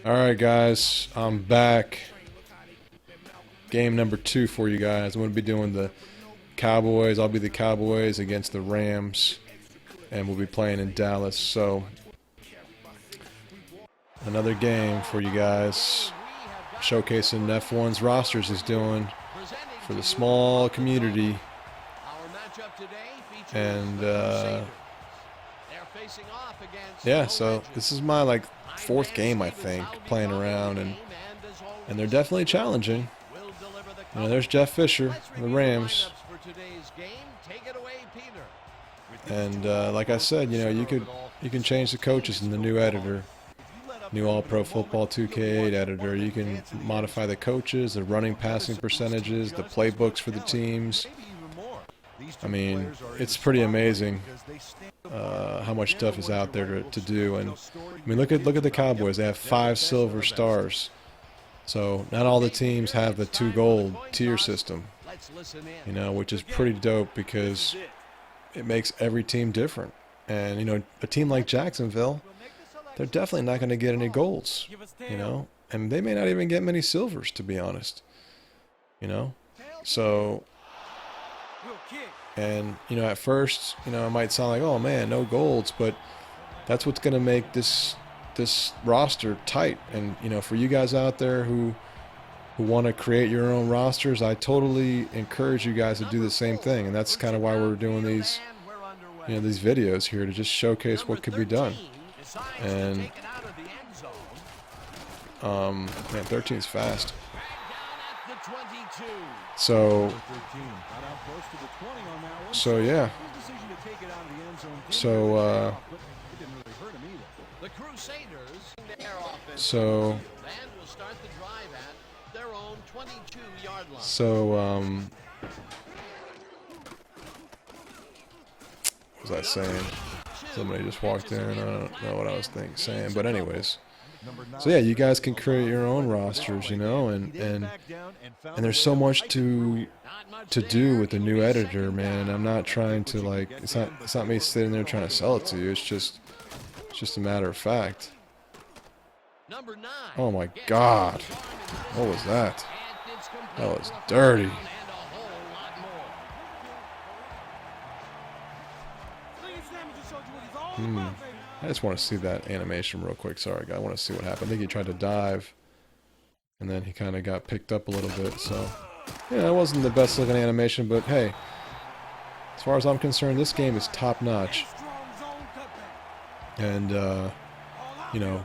Alright guys, I'm back. Game number 2 for you guys. I'm going to be doing the Cowboys. I'll be the Cowboys against the Rams. And we'll be playing in Dallas. So, another game for you guys. Showcasing F1's rosters he's doing for the small community. And, yeah, so this is my, fourth game, I think, playing around. And they're definitely challenging. You know, there's Jeff Fisher, the Rams. And like I said, you know, you can change the coaches in the new editor, new All Pro Football 2K8 editor. You can modify the coaches, the running passing percentages, the playbooks for the teams. I mean, it's pretty amazing how much stuff is out there to do. And I mean, look at the Cowboys. They have 5 silver stars. So not all the teams have the 2 gold tier system, you know, which is pretty dope because it makes every team different. And, you know, a team like Jacksonville, they're definitely not going to get any golds, you know, and they may not even get many silvers, to be honest, you know. So, and, you know, at first, you know, it might sound like, oh man, no golds, but that's what's going to make this roster tight. And, you know, for you guys out there who want to create your own rosters, I totally encourage you guys to do the same thing. And that's kind of why we're doing these, you know, these videos here, to just showcase what could be done. And man, 13's fast. So yeah. What was I saying? Somebody just walked in. I don't know what I was saying, but anyways. So yeah, you guys can create your own rosters, you know, and there's so much to do with the new editor, man. I'm not trying to, like, it's not me sitting there trying to sell it to you. It's just a matter of fact. Oh my God, what was that? That was dirty. I just want to see that animation real quick. Sorry, guys. I want to see what happened. I think he tried to dive, and then he kind of got picked up a little bit. So, yeah, it wasn't the best looking animation, but hey, as far as I'm concerned, this game is top notch. And, you know,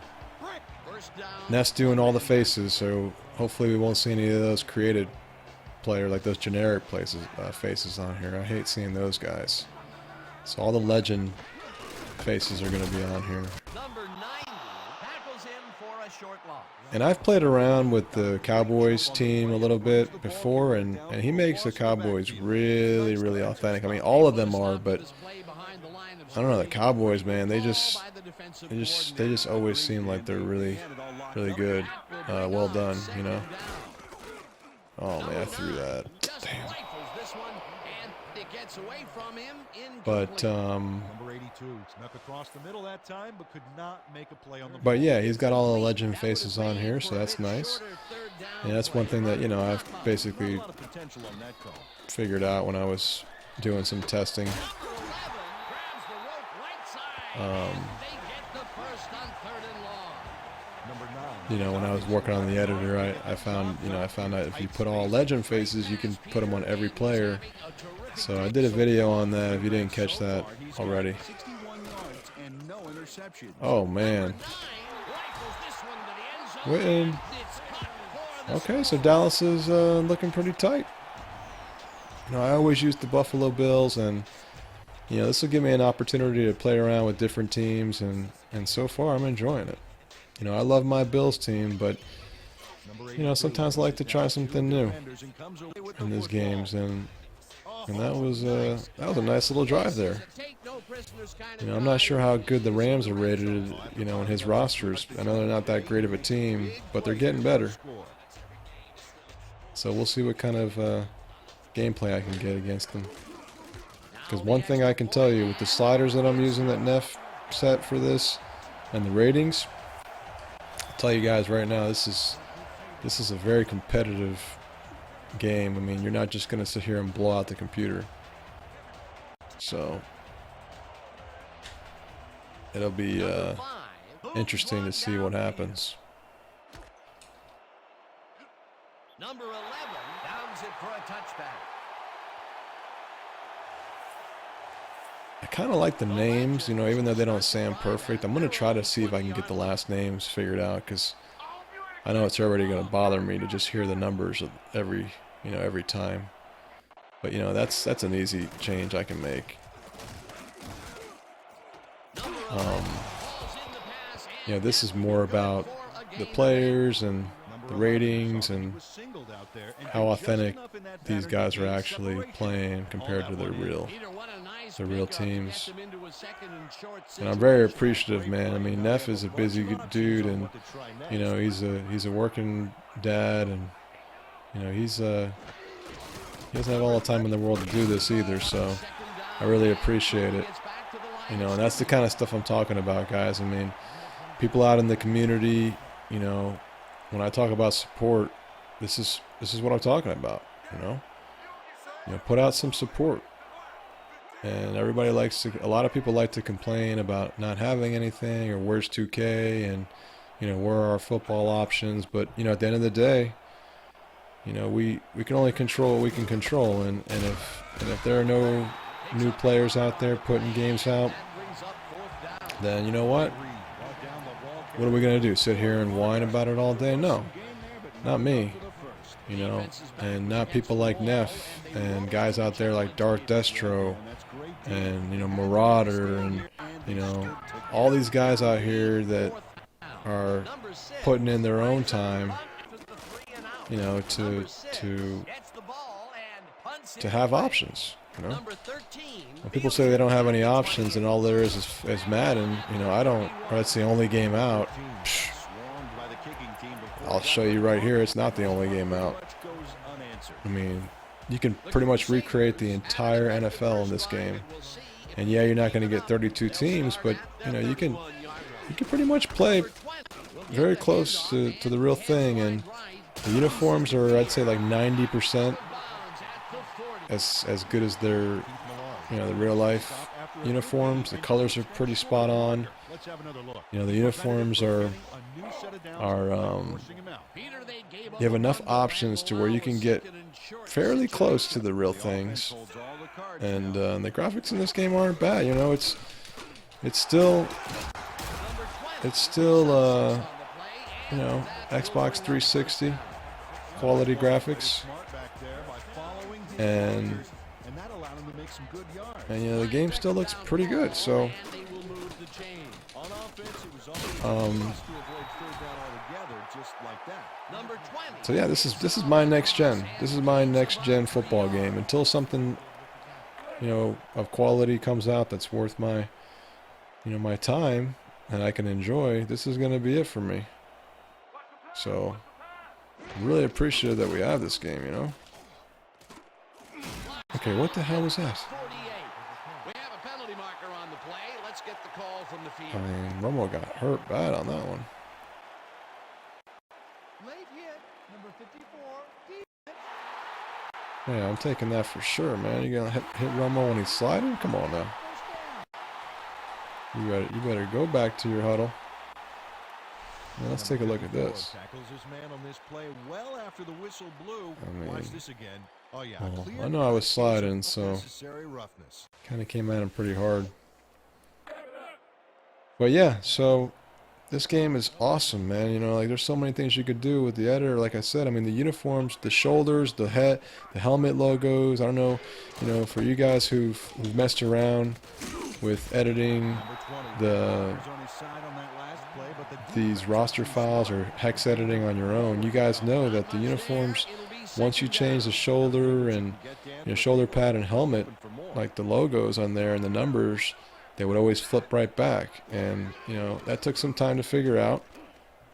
Ness doing all the faces, so hopefully we won't see any of those created like those generic faces on here. I hate seeing those guys. So all the legend faces are going to be on here. And I've played around with the Cowboys team a little bit before, and he makes the Cowboys really, really authentic. I mean, all of them are, but I don't know, the Cowboys, man, they just always seem like they're really, really good. Well done, you know. Oh man, I threw that. Damn. But yeah, he's got all the legend faces on here, so that's nice. And that's one thing that, you know, I've basically figured out when I was doing some testing. You know, when I was working on the editor, I found out if you put all legend faces, you can put them on every player. So I did a video on that if you didn't catch that already. Oh man. Witten. Okay, so Dallas is looking pretty tight. You know, I always use the Buffalo Bills, and you know, this will give me an opportunity to play around with different teams, and so far I'm enjoying it. You know, I love my Bills team, but you know, sometimes I like to try something new in these games, and that was a nice little drive there. You know, I'm not sure how good the Rams are rated, you know, in his rosters. I know they're not that great of a team, but they're getting better. So we'll see what kind of gameplay I can get against them. Because one thing I can tell you, with the sliders that I'm using that Neff set for this, and the ratings, tell you guys right now, this is a very competitive game. I mean, you're not just gonna sit here and blow out the computer. So it'll be interesting to see what happens. Number 11 downs it for a touchback. I kind of like the names, you know, even though they don't sound perfect. I'm going to try to see if I can get the last names figured out, because I know it's already going to bother me to just hear the numbers of every time. But, you know, that's an easy change I can make. You know, this is more about the players and the ratings and how authentic these guys are actually playing compared to their real teams. And I'm very appreciative, man. I mean, Neff is a busy dude, and you know, he's a working dad, and you know, he doesn't have all the time in the world to do this either. So I really appreciate it. You know, and that's the kind of stuff I'm talking about, guys. I mean, people out in the community, you know, when I talk about support, this is what I'm talking about. You know, put out some support. And everybody likes to, a lot of people like to complain about not having anything, or where's 2K, and you know, where are our football options. But you know, at the end of the day, you know, we can only control what we can control, and if there are no new players out there putting games out, then you know what? What are we gonna do? Sit here and whine about it all day? No, not me. You know, and not people like Neff and guys out there like Dark Destro and, you know, Marauder, and, you know, all these guys out here that are putting in their own time, you know, to have options. You know, when people say they don't have any options and all there is Madden, you know, I don't, or that's the only game out. Psh, I'll show you right here, it's not the only game out. I mean, you can pretty much recreate the entire NFL in this game. And yeah, you're not going to get 32 teams, but you know, you can pretty much play very close to the real thing. And the uniforms are, I'd say, like 90% as good as their, you know, the real life uniforms. The colors are pretty spot on. You know, the uniforms are you have enough options to where you can get fairly close to the real things, and the graphics in this game aren't bad. You know, it's still you know, Xbox 360 quality graphics, and you know, the game still looks pretty good. So so yeah, this is my next gen. This is my next gen football game. Until something, you know, of quality comes out that's worth my, you know, my time and I can enjoy, this is going to be it for me. So I'm really appreciative that we have this game, you know. Okay, what the hell was that? I mean, Romo got hurt bad on that one. Yeah, I'm taking that for sure, man. You gonna hit Romo when he's sliding? Come on now. You better go back to your huddle. Now, let's take a look at this. I mean, I know I was sliding, so kind of came at him pretty hard. But yeah, so this game is awesome, man. You know, like, there's so many things you could do with the editor. Like I said, I mean, the uniforms, the shoulders, the head, the helmet logos. I don't know, you know, for you guys who've messed around with editing these roster files or hex editing on your own, you guys know that the uniforms, once you change the shoulder and, you know, shoulder pad and helmet, like the logos on there and the numbers, they would always flip right back. And, you know, that took some time to figure out,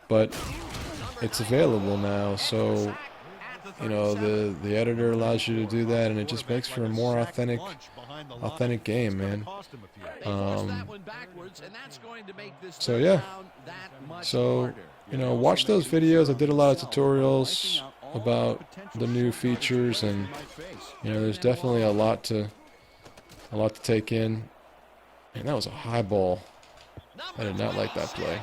but it's available now. So, you know, the editor allows you to do that, and it just makes for a more authentic game, man. So yeah, so you know, watch those videos. I did a lot of tutorials about the new features, and you know, there's definitely a lot to take in. And that was a high ball. I did not like that play.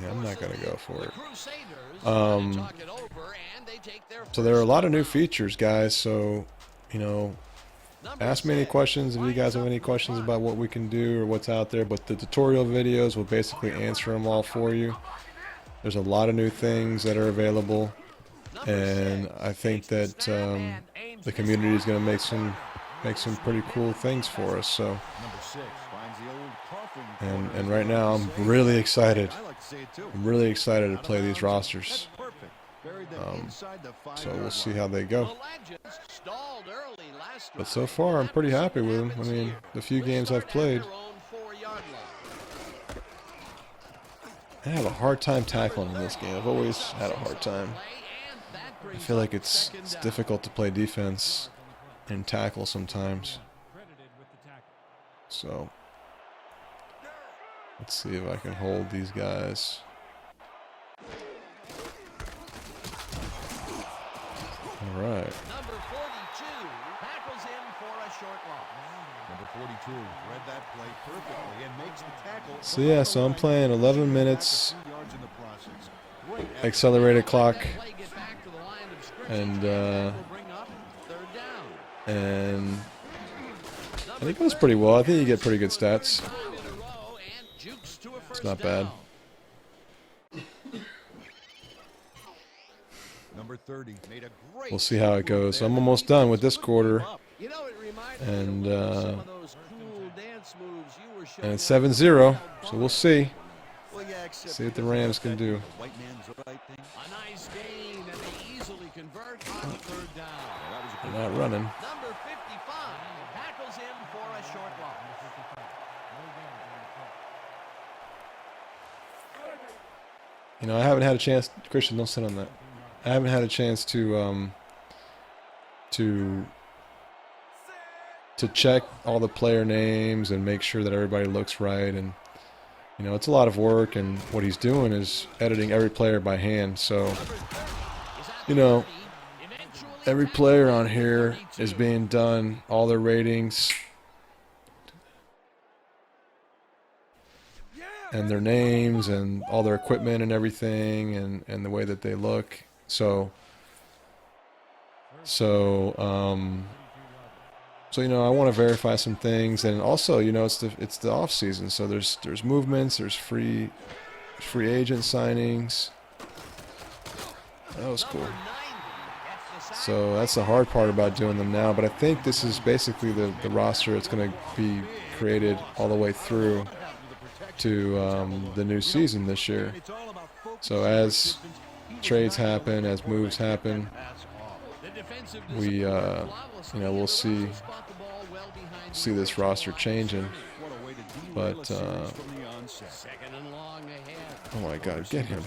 Yeah, I'm not gonna go for it. So there are a lot of new features, guys. So, you know, ask me any questions if you guys have any questions about what we can do or what's out there. But the tutorial videos will basically answer them all for you. There's a lot of new things that are available, and I think that the community is going to make some pretty cool things for us. So, and right now I'm really excited. I'm really excited to play these rosters. So we'll see how they go. But so far, I'm pretty happy with them. I mean, the few games I've played. I have a hard time tackling in this game. I've always had a hard time. I feel like it's difficult to play defense and tackle sometimes. So, let's see if I can hold these guys. All right. Number 42 tackles him for a short loss. Number 42 read that play perfectly and makes the tackle. So yeah, so I'm playing 11 minutes accelerated clock, and I think it goes pretty well. I think you get pretty good stats. It's not bad. Number 30 made a great. We'll see how it goes. So I'm almost done with this quarter, and it's 7-0. So we'll see. See what the Rams can do. A nice gain, and they easily convert on the third down. They're not running. Number 55 tackles him for a short loss. You know, I haven't had a chance. Christian, don't sit on that. I haven't had a chance to check all the player names and make sure that everybody looks right. And you know, it's a lot of work. And what he's doing is editing every player by hand. So, you know, every player on here is being done, all their ratings and their names and all their equipment and everything, and the way that they look. So you know, I want to verify some things, and also, you know, it's the off season, so there's movements, there's free agent signings. That was cool. So that's the hard part about doing them now, but I think this is basically the roster that's going to be created all the way through to the new season this year. So as trades happen, as moves happen, we you know, we'll see this roster changing. But oh my God, get him.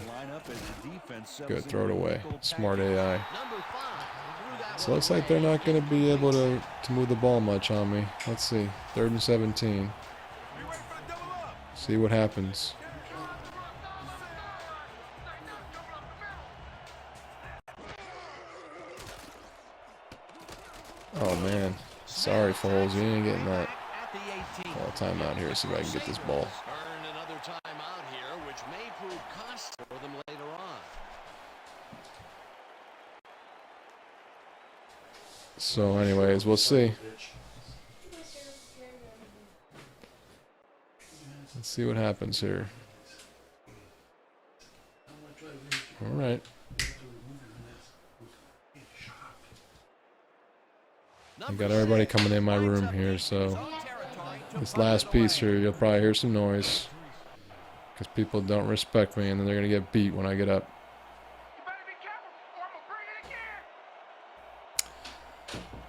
Good, throw it away. Smart AI. So it looks like they're not going to be able to move the ball much on me. Let's see. 3rd and 17. See what happens. Oh man, sorry Foles, you ain't getting that. Well, timeout here, see if I can get this ball. Earn another timeout here, which may prove costly for them later on. So anyways, we'll see. Let's see what happens here. All right. I got everybody coming in my room here, so this last piece here, you'll probably hear some noise because people don't respect me, and then they're going to get beat when I get up.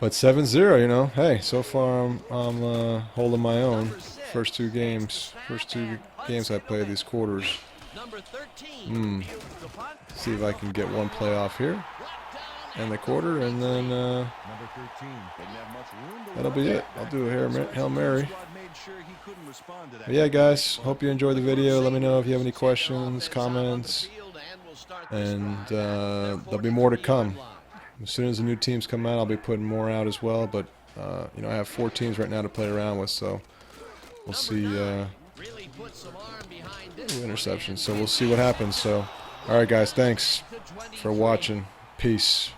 But 7-0, you know, hey, so far I'm holding my own. First two games I played these quarters. See if I can get one playoff here. end the quarter, and then Number 13. that'll be it. I'll do a Hail Mary. Squad made sure he couldn't respond to that. But yeah, guys, hope you enjoyed the video. Let me know if you have any questions, comments, and there'll be more to come. As soon as the new teams come out, I'll be putting more out as well. But you know, I have 4 teams right now to play around with, so we'll see. Interceptions, so we'll see what happens. So, all right, guys, thanks for watching. Peace.